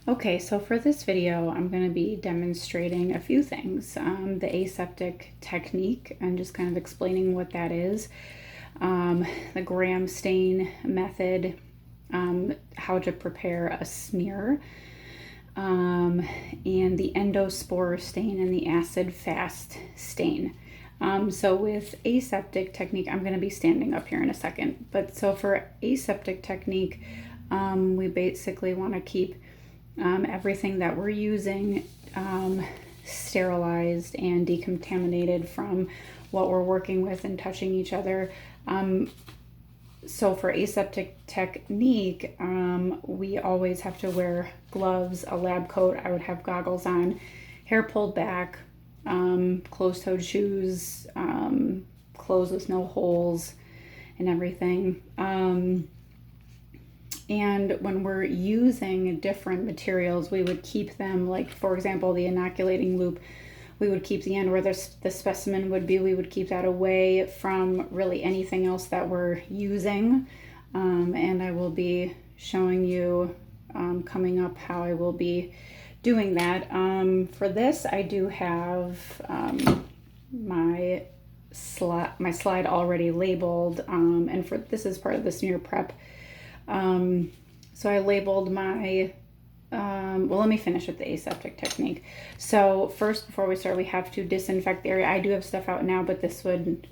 Okay, so for this video, I'm going to be demonstrating a few things. The aseptic technique and just kind of explaining what that is. The gram stain method, how to prepare a smear, and the endospore stain and the acid fast stain. So with aseptic technique, I'm going to be standing up here in a second. But so for aseptic technique, we basically want to keep everything that we're using sterilized and decontaminated from what we're working with and touching each other. So for aseptic technique, we always have to wear gloves, a lab coat. I would have goggles on, hair pulled back, closed-toed shoes, clothes with no holes and everything. And when we're using different materials, we would keep them, like, for example, the inoculating loop, we would keep the end where the specimen would be, we would keep that away from really anything else that we're using. And I will be showing you coming up how I will be doing that. For this, I do have my slide already labeled, and for this is part of the smear prep. So I labeled my, well, let me finish with the aseptic technique. So first, before we start, we have to disinfect the area. I do have stuff out now, but this would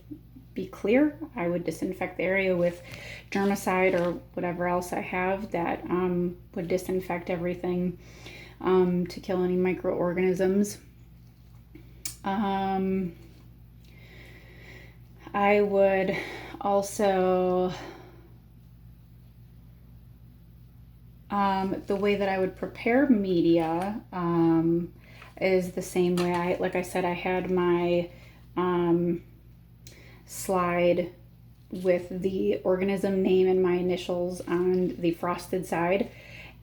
be clear. I would disinfect the area with germicide or whatever else I have that would disinfect everything to kill any microorganisms. I would also... the way that I would prepare media is the same way. Like I said, I had my slide with the organism name and my initials on the frosted side.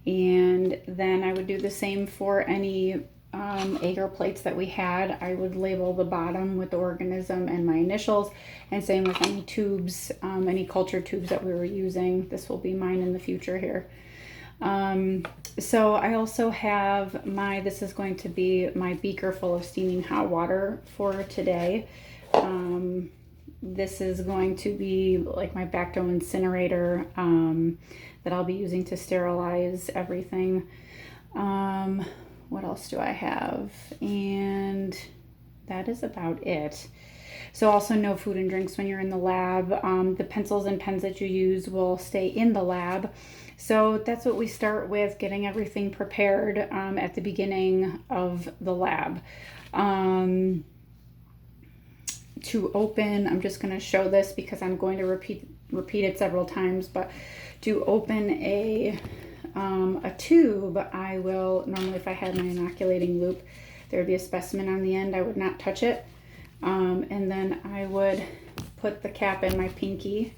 And then I would do the same for any agar plates that we had. I would label the bottom with the organism and my initials, and same with any tubes, any culture tubes that we were using. This will be mine in the future here. So I also have this is going to be my beaker full of steaming hot water for today. This is going to be like my Bacto incinerator that I'll be using to sterilize everything. What else do I have? And that is about it. So also no food and drinks when you're in the lab. The pencils and pens that you use will stay in the lab. So that's what we start with, getting everything prepared at the beginning of the lab. To open, I'm just going to show this because I'm going to repeat it several times, but to open a tube, I will, normally if I had my inoculating loop, there would be a specimen on the end. I would not touch it. And then I would put the cap in my pinky,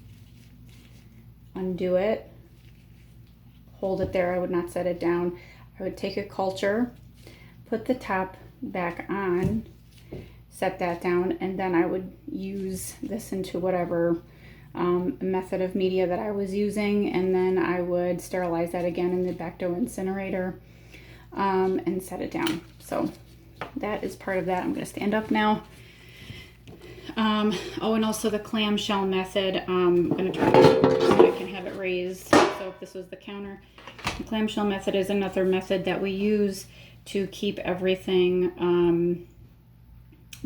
undo it, hold it there. I would not set it down. I would take a culture, put the top back on, set that down, and then I would use this into whatever method of media that I was using, and then I would sterilize that again in the Bacto incinerator and set it down. So that is part of that. I'm going to stand up now. Oh, and also the clamshell method. I'm going to turn this over so I can have it raised. So if this was the counter, the clamshell method is another method that we use to keep everything,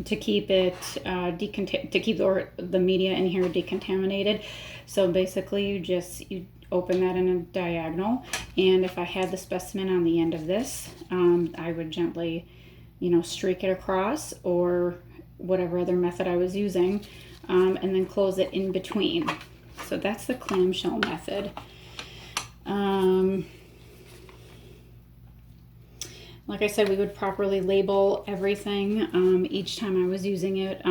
to keep it to keep the media in here decontaminated. So basically, you open that in a diagonal, and if I had the specimen on the end of this, I would gently, streak it across, or whatever other method I was using, and then close it in between. So that's the clamshell method. Like I said, we would properly label everything each time I was using it.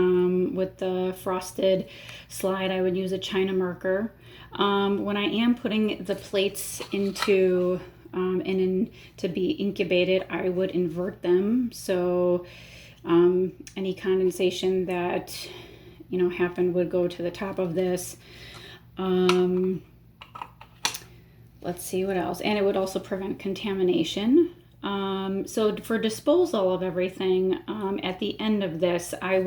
With the frosted slide, I would use a China marker. When I am putting the plates into to be incubated, I would invert them. So any condensation that happened would go to the top of this. Let's see what else. And it would also prevent contamination. So for disposal of everything, at the end of this, I'm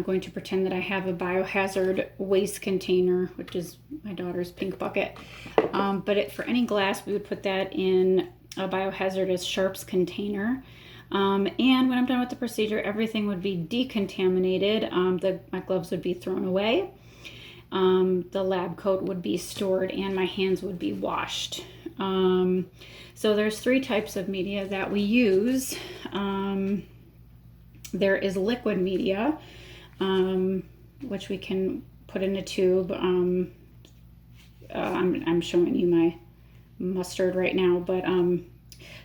going to pretend that I have a biohazard waste container, which is my daughter's pink bucket. But for any glass, we would put that in a biohazardous sharps container. And when I'm done with the procedure, everything would be decontaminated. My gloves would be thrown away. The lab coat would be stored, and my hands would be washed. So there's 3 types of media that we use. There is liquid media, which we can put in a tube. I'm showing you my mustard right now, but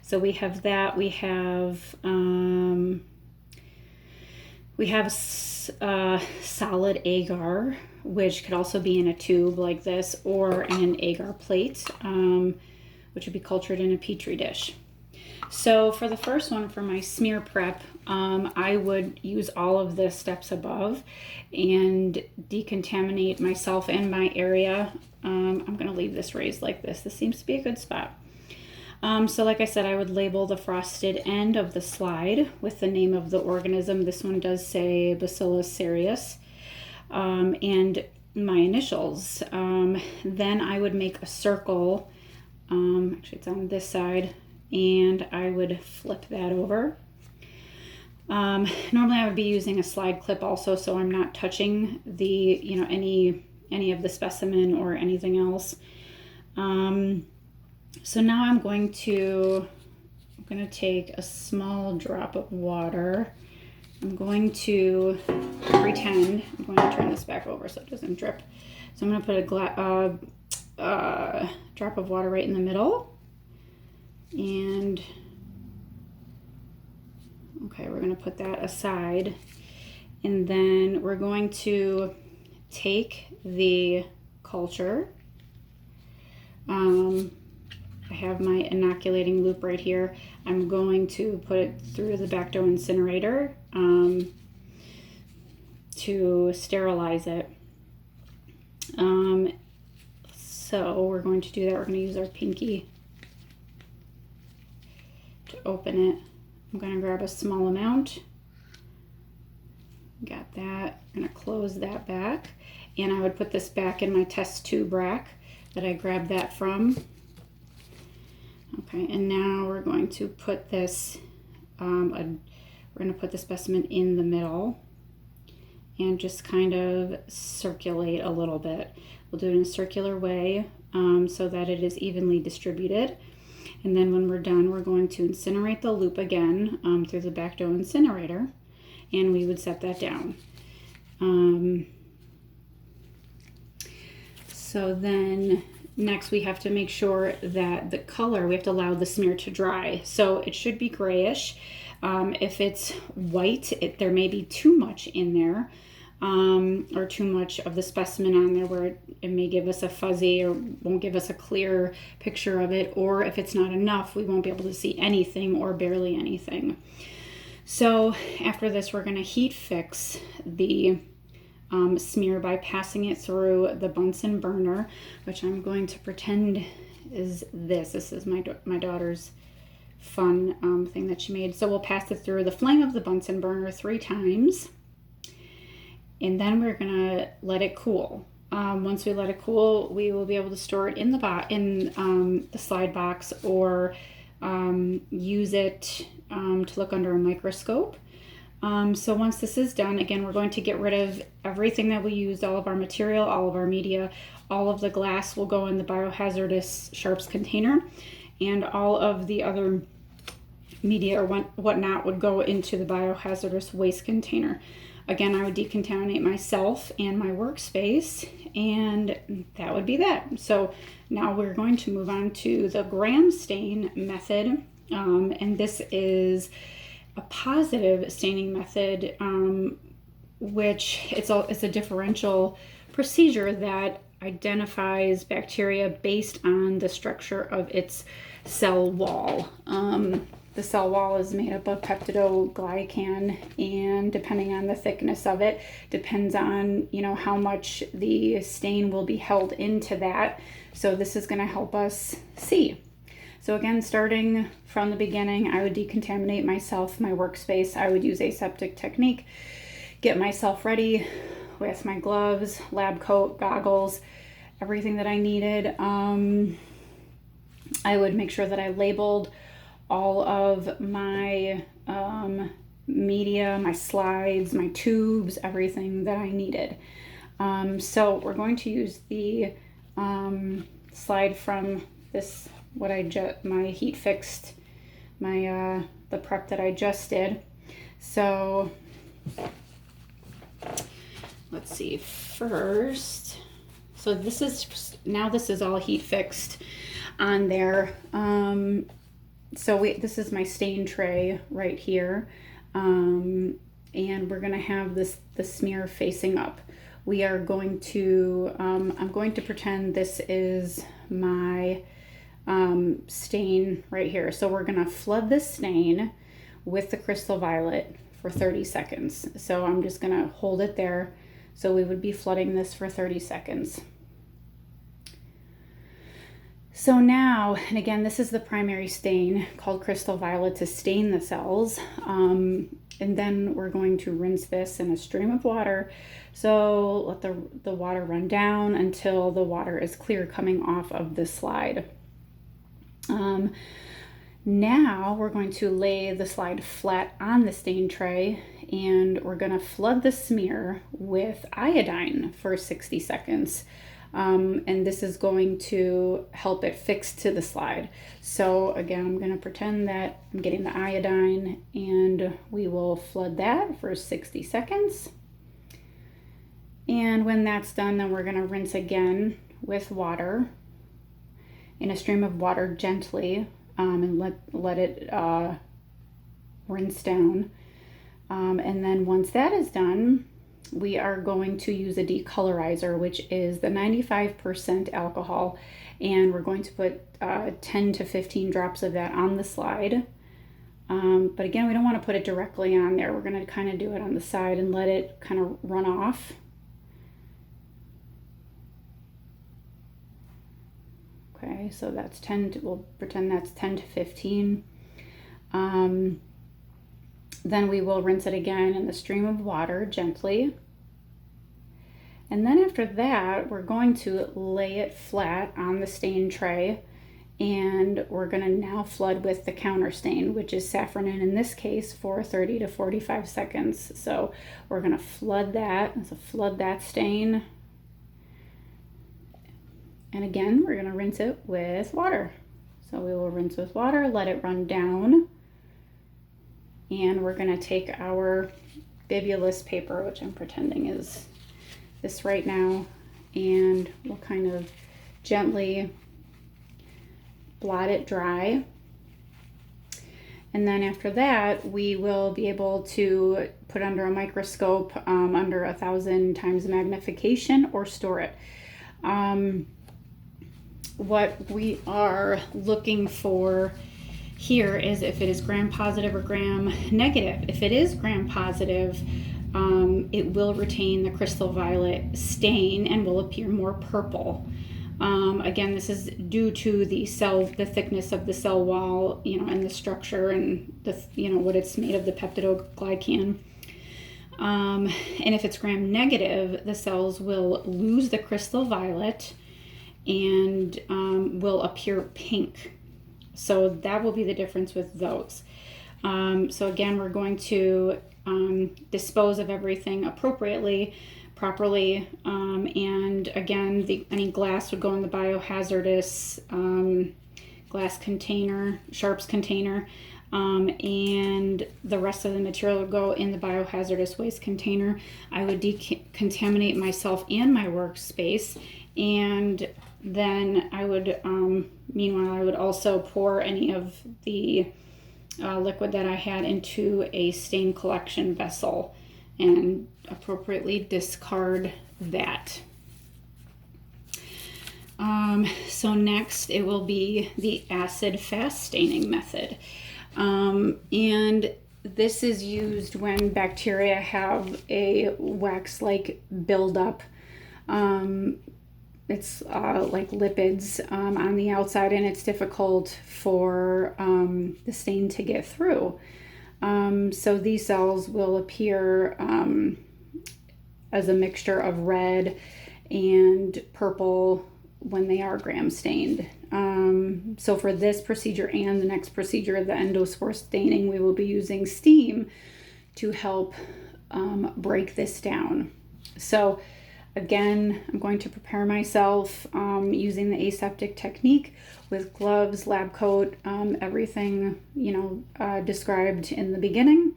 so we have that. We have solid agar, which could also be in a tube like this, or in an agar plate, which would be cultured in a petri dish. So for the first one, for my smear prep, I would use all of the steps above and decontaminate myself and my area. I'm going to leave this raised like this. This seems to be a good spot. So like I said, I would label the frosted end of the slide with the name of the organism. This one does say Bacillus cereus, and my initials. Then I would make a circle. Actually, it's on this side, and I would flip that over. Normally I would be using a slide clip also, so I'm not touching the, any of the specimen or anything else. So now I'm going to take a small drop of water. I'm going to pretend, I'm going to turn this back over so it doesn't drip. So I'm going to put a drop of water right in the middle. And okay, we're going to put that aside. And then we're going to take the culture. I have my inoculating loop right here. I'm going to put it through the Bacto incinerator to sterilize it. So we're going to do that. We're going to use our pinky to open it. I'm going to grab a small amount. Got that. I'm going to close that back. And I would put this back in my test tube rack that I grabbed that from. Okay, and now we're going to put this, we're going to put the specimen in the middle and just kind of circulate a little bit. We'll do it in a circular way so that it is evenly distributed. And then when we're done, we're going to incinerate the loop again through the Bacto incinerator, and we would set that down. So then next we have to make sure that the color, we have to allow the smear to dry. So it should be grayish. If it's white, there may be too much in there. Or too much of the specimen on there where it may give us a fuzzy or won't give us a clear picture of it, or if it's not enough, we won't be able to see anything or barely anything. So after this, we're going to heat fix the smear by passing it through the Bunsen burner, which I'm going to pretend is this. This is my daughter's fun thing that she made. So we'll pass it through the flame of the Bunsen burner 3 times. And then we're gonna let it cool. Once we let it cool, we will be able to store it in the slide box, or use it to look under a microscope. So once this is done, again, we're going to get rid of everything that we used, all of our material, all of our media, all of the glass will go in the biohazardous sharps container, and all of the other media or whatnot would go into the biohazardous waste container. Again, I would decontaminate myself and my workspace, and that would be that. So now we're going to move on to the gram stain method, and this is a positive staining method, which it's a differential procedure that identifies bacteria based on the structure of its cell wall. The cell wall is made up of peptidoglycan, and depending on the thickness of it, depends on, how much the stain will be held into that. So this is going to help us see. So again, starting from the beginning, I would decontaminate myself, my workspace. I would use aseptic technique, get myself ready with my gloves, lab coat, goggles, everything that I needed. I would make sure that I labeled all of my media, my slides, my tubes, everything that I needed. So we're going to use the slide from this, my heat fixed, the prep that I just did. So let's see first. So this is all heat fixed on there. This is my stain tray right here. And we're gonna have the smear facing up. We are going to, I'm going to pretend this is my stain right here. So we're gonna flood the stain with the Crystal Violet for 30 seconds. So I'm just gonna hold it there. So we would be flooding this for 30 seconds. So now, and again, this is the primary stain called Crystal Violet to stain the cells. And then we're going to rinse this in a stream of water. So let the water run down until the water is clear coming off of the slide. Now we're going to lay the slide flat on the stain tray, and we're going to flood the smear with iodine for 60 seconds. And this is going to help it fix to the slide. So again, I'm going to pretend that I'm getting the iodine, and we will flood that for 60 seconds. And when that's done, then we're going to rinse again with water in a stream of water gently, and let it rinse down. And then once that is done, we are going to use a decolorizer, which is the 95% alcohol, and we're going to put 10 to 15 drops of that on the slide. But again, we don't want to put it directly on there. We're going to kind of do it on the side and let it kind of run off. Okay, so that's we'll pretend that's 10 to 15. Then we will rinse it again in the stream of water gently. And then after that, we're going to lay it flat on the stain tray, and we're going to now flood with the counter stain, which is safranin in this case, for 30 to 45 seconds. So we're going to flood that. So flood that stain. And again, we're going to rinse it with water. So we will rinse with water, let it run down. And we're going to take our bibulous paper, which I'm pretending is this right now, and we'll kind of gently blot it dry. And then after that, we will be able to put under a microscope under 1,000 times magnification, or store it. What we are looking for here is if it is gram positive or gram negative. If it is gram positive, it will retain the Crystal Violet stain and will appear more purple. Again, this is due to the thickness of the cell wall, and the structure and what it's made of, the peptidoglycan. And if it's gram negative, the cells will lose the Crystal Violet and will appear pink. So that will be the difference with those. So again, we're going to dispose of everything appropriately, properly, and again, any glass would go in the biohazardous glass container, sharps container, and the rest of the material would go in the biohazardous waste container. I would decontaminate myself and my workspace, and then I would, meanwhile, I would also pour any of the liquid that I had into a stain collection vessel and appropriately discard that. So next it will be the acid fast staining method. And this is used when bacteria have a wax-like buildup it's like lipids on the outside, and it's difficult for the stain to get through. So these cells will appear as a mixture of red and purple when they are gram stained. So for this procedure and the next procedure, the endospore staining, we will be using steam to help break this down. So again, I'm going to prepare myself using the aseptic technique with gloves, lab coat, everything, described in the beginning.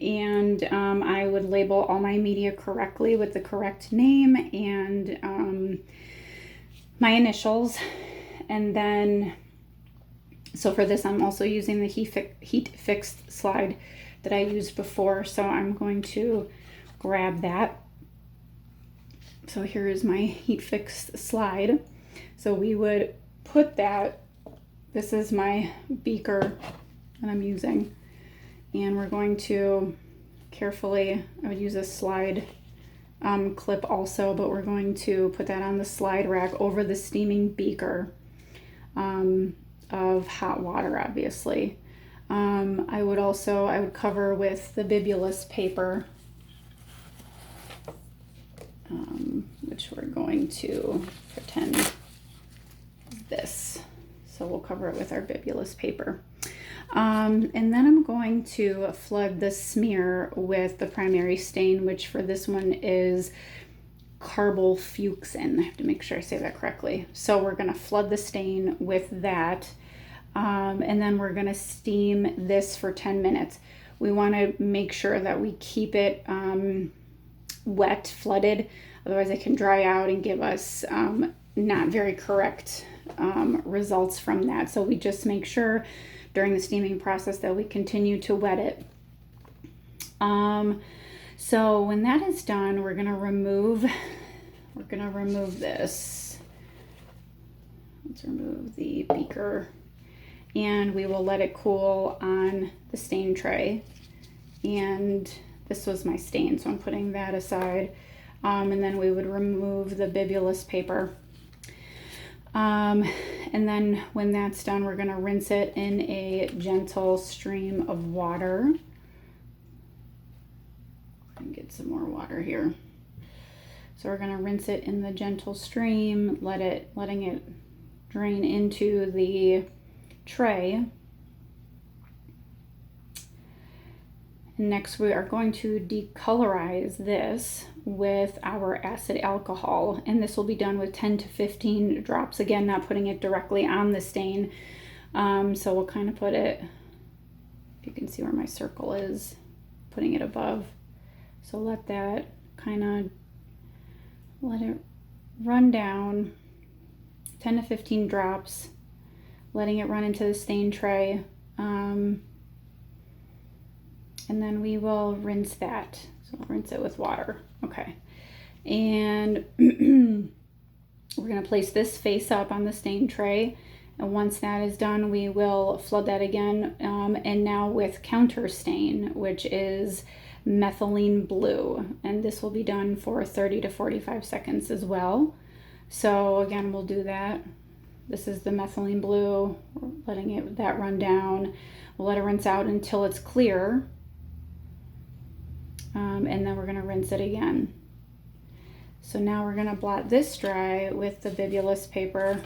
And I would label all my media correctly with the correct name and my initials. And then, so for this, I'm also using the heat fixed slide that I used before. So I'm going to grab that. So here is my heat fixed slide. So we would put that, this is my beaker that I'm using, and we're going to carefully, I would use a slide clip also, but we're going to put that on the slide rack over the steaming beaker of hot water, obviously. I would cover with the bibulous paper, which we're going to pretend is this. So we'll cover it with our bibulous paper. And then I'm going to flood the smear with the primary stain, which for this one is carbolfuchsin. I have to make sure I say that correctly. So we're going to flood the stain with that. And then we're going to steam this for 10 minutes. We want to make sure that we keep it wet, flooded. Otherwise it can dry out and give us not very correct results from that. So we just make sure during the steaming process that we continue to wet it. So when that is done, we're gonna remove this. Let's remove the beaker, and we will let it cool on the stain tray. And this was my stain, so I'm putting that aside. And then we would remove the bibulous paper. And then when that's done, we're going to rinse it in a gentle stream of water. And get some more water here. So we're going to rinse it in the gentle stream, letting it drain into the tray. Next, we are going to decolorize this with our acid alcohol, and this will be done with 10 to 15 drops. Again, not putting it directly on the stain. So we'll kind of put it, if you can see where my circle is, putting it above. So let that let it run down, 10 to 15 drops, letting it run into the stain tray. And then we will rinse that. So we'll rinse it with water. Okay. And we're going to place this face up on the stain tray. And once that is done, we will flood that again. And now with counter stain, which is methylene blue. And this will be done for 30 to 45 seconds as well. So again, we'll do that. This is the methylene blue. We're letting that run down. We'll let it rinse out until it's clear. And then we're going to rinse it again. So now we're going to blot this dry with the bibulous paper.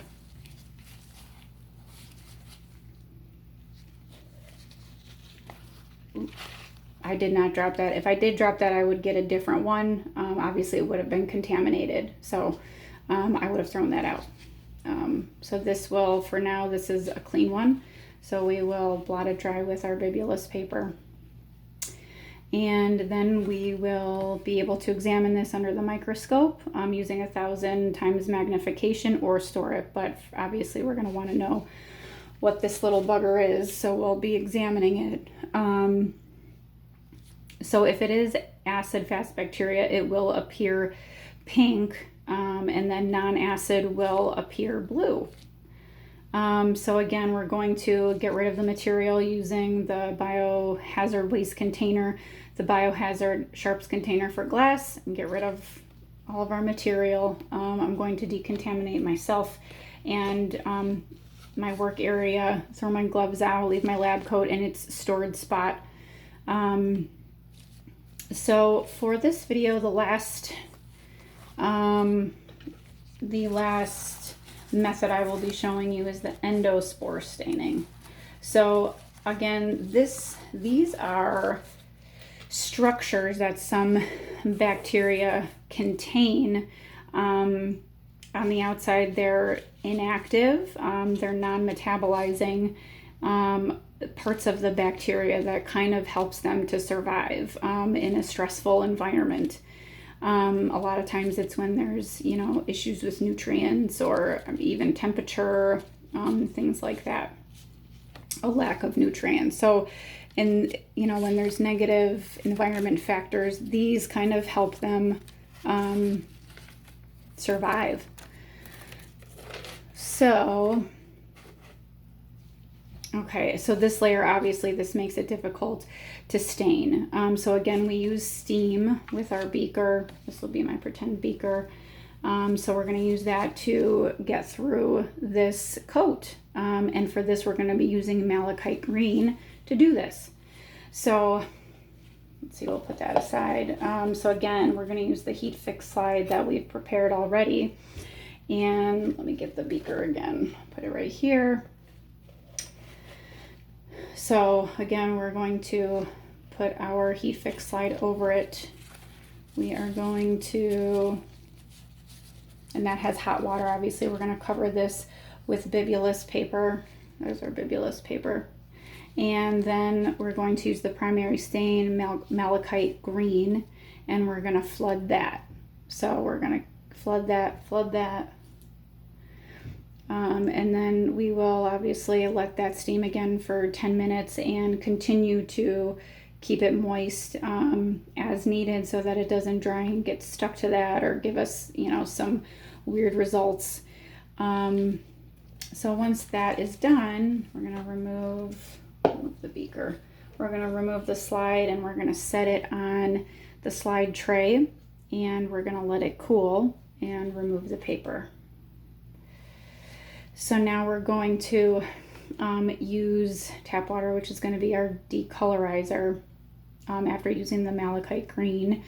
I did not drop that. If I did drop that, I would get a different one. Obviously it would have been contaminated. So I would have thrown that out. So this will, for now, this is a clean one. So we will blot it dry with our bibulous paper. And then we will be able to examine this under the microscope using 1,000 times magnification, or store it. But obviously we're going to want to know what this little bugger is, so we'll be examining it. So if it is acid-fast bacteria, it will appear pink, and then non-acid will appear blue. So again, we're going to get rid of the material using the biohazard waste container, the biohazard sharps container for glass, and get rid of all of our material. I'm going to decontaminate myself and my work area, throw my gloves out, leave my lab coat in its stored spot. So for this video, the last method I will be showing you is the endospore staining. So again, these are structures that some bacteria contain. On the outside, they're inactive, they're non-metabolizing parts of the bacteria that kind of helps them to survive in a stressful environment. A lot of times it's when there's, issues with nutrients or even temperature, things like that, a lack of nutrients. So, and when there's negative environment factors, these kind of help them survive. So, okay, so this layer, obviously this makes it difficult to stain. So again, we use steam with our beaker. This will be my pretend beaker. So we're going to use that to get through this coat. And for this, we're going to be using malachite green to do this. So let's see, we'll put that aside. So again, we're going to use the heat fix slide that we've prepared already. And let me get the beaker again, put it right here. So again, we're going to put our heat fix slide over it. We are going to, and that has hot water, obviously. We're going to cover this with bibulus paper. There's our bibulus paper. And then we're going to use the primary stain, malachite green, and we're going to flood that. So we're going to flood that. And then we will obviously let that steam again for 10 minutes and continue to keep it moist as needed so that it doesn't dry and get stuck to that or give us, some weird results. So once that is done, we're going to remove the beaker. We're going to remove the slide and we're going to set it on the slide tray and we're going to let it cool and remove the paper. So now we're going to use tap water, which is going to be our decolorizer after using the malachite green.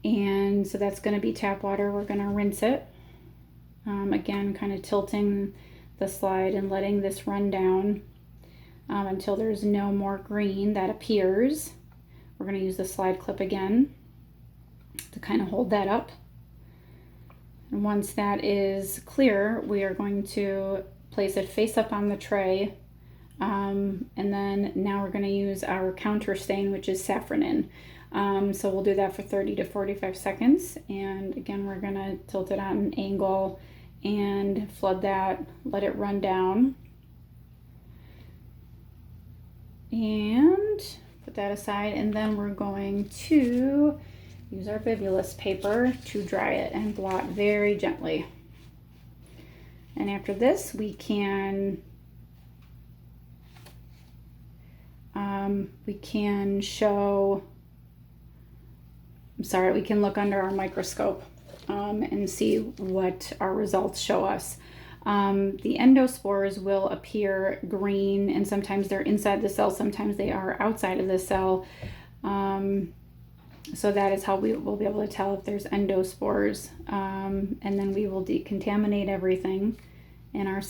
And so that's going to be tap water. We're going to rinse it. Again, kind of tilting the slide and letting this run down until there's no more green that appears. We're going to use the slide clip again to kind of hold that up. And once that is clear, we are going to place it face up on the tray. And then now we're going to use our counter stain, which is safranin. So we'll do that for 30 to 45 seconds. And again, we're going to tilt it on an angle and flood that, let it run down. And put that aside. And then we're going to use our bibulus paper to dry it and blot very gently. And after this, we can we can look under our microscope and see what our results show us. The endospores will appear green, and sometimes they're inside the cell, sometimes they are outside of the cell. So that is how we will be able to tell if there's endospores. And then we will decontaminate everything in our